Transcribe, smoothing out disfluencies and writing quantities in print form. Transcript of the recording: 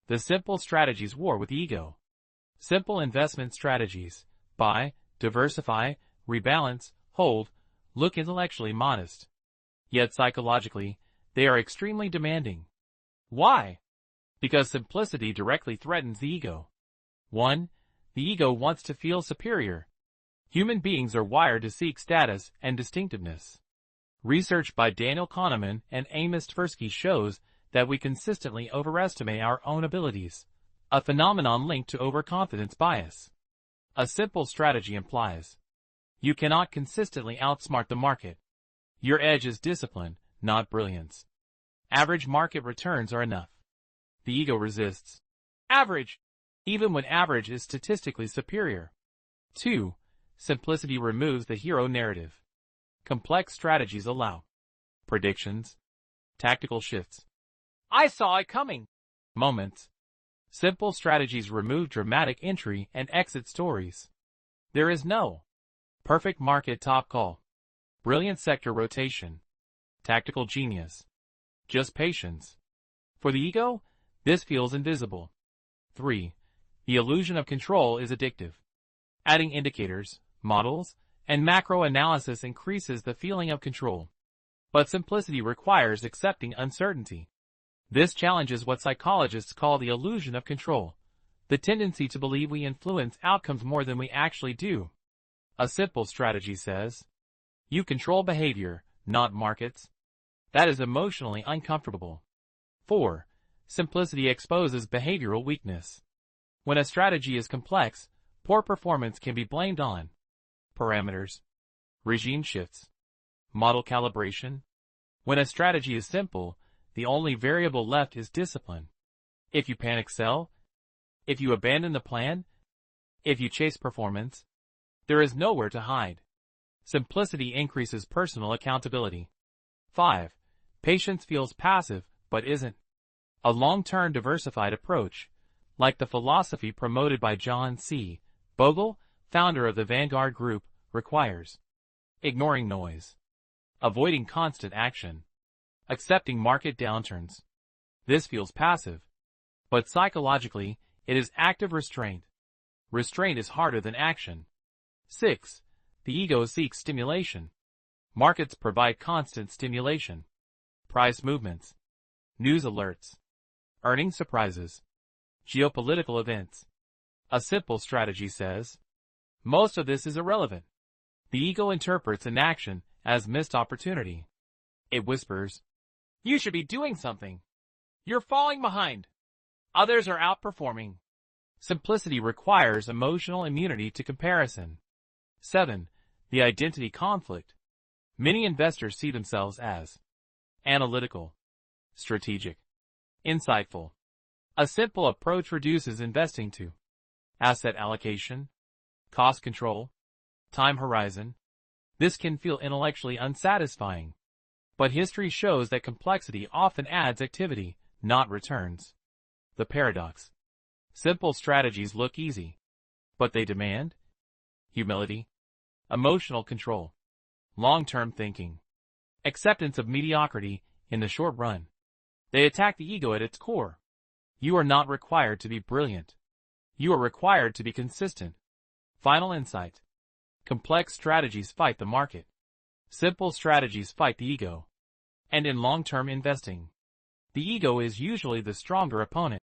The Simple Strategies War with Ego. Simple investment strategies: buy, diversify, rebalance, hold, look intellectually modest. Yet psychologically, they are extremely demanding. Why? Because simplicity directly threatens the ego. 1. The ego wants to feel superior. Human beings are wired to seek status and distinctiveness. Research by Daniel Kahneman and Amos Tversky shows that we consistently overestimate our own abilities, a phenomenon linked to overconfidence bias. A simple strategy implies you cannot consistently outsmart the market. Your edge is discipline, not brilliance. Average market returns are enough. The ego resists average, even when average is statistically superior. 2. Simplicity removes the hero narrative. Complex strategies allow predictions, tactical shifts, "I saw it coming" moments. Simple strategies remove dramatic entry and exit stories. There is no perfect market top call, brilliant sector rotation, tactical genius, just patience. For the ego, this feels invisible. 3. The illusion of control is addictive. Adding indicators, models, and macro analysis increases the feeling of control. But simplicity requires accepting uncertainty. This challenges what psychologists call the illusion of control, the tendency to believe we influence outcomes more than we actually do. A simple strategy says, you control behavior, not markets. That is emotionally uncomfortable. 4. Simplicity exposes behavioral weakness. When a strategy is complex, poor performance can be blamed on parameters, regime shifts, model calibration. When a strategy is simple, the only variable left is discipline. If you panic sell, if you abandon the plan, if you chase performance, there is nowhere to hide. Simplicity increases personal accountability. 5. Patience feels passive, but isn't. A long-term diversified approach, like the philosophy promoted by John C. Bogle, founder of the Vanguard Group, requires ignoring noise, avoiding constant action, accepting market downturns. This feels passive, but psychologically, it is active restraint. Restraint is harder than action. 6. The ego seeks stimulation. Markets provide constant stimulation. Price movements, news alerts, earnings surprises, geopolitical events. A simple strategy says, most of this is irrelevant. The ego interprets inaction as missed opportunity. It whispers, you should be doing something. You're falling behind. Others are outperforming. Simplicity requires emotional immunity to comparison. 7. The identity conflict. Many investors see themselves as analytical, strategic, insightful. A simple approach reduces investing to asset allocation, cost control, time horizon. This can feel intellectually unsatisfying, but history shows that complexity often adds activity, not returns. The paradox. Simple strategies look easy, but they demand humility, emotional control, long-term thinking, acceptance of mediocrity in the short run. They attack the ego at its core. You are not required to be brilliant. You are required to be consistent. Final insight. Complex strategies fight the market. Simple strategies fight the ego. And in long-term investing, the ego is usually the stronger opponent.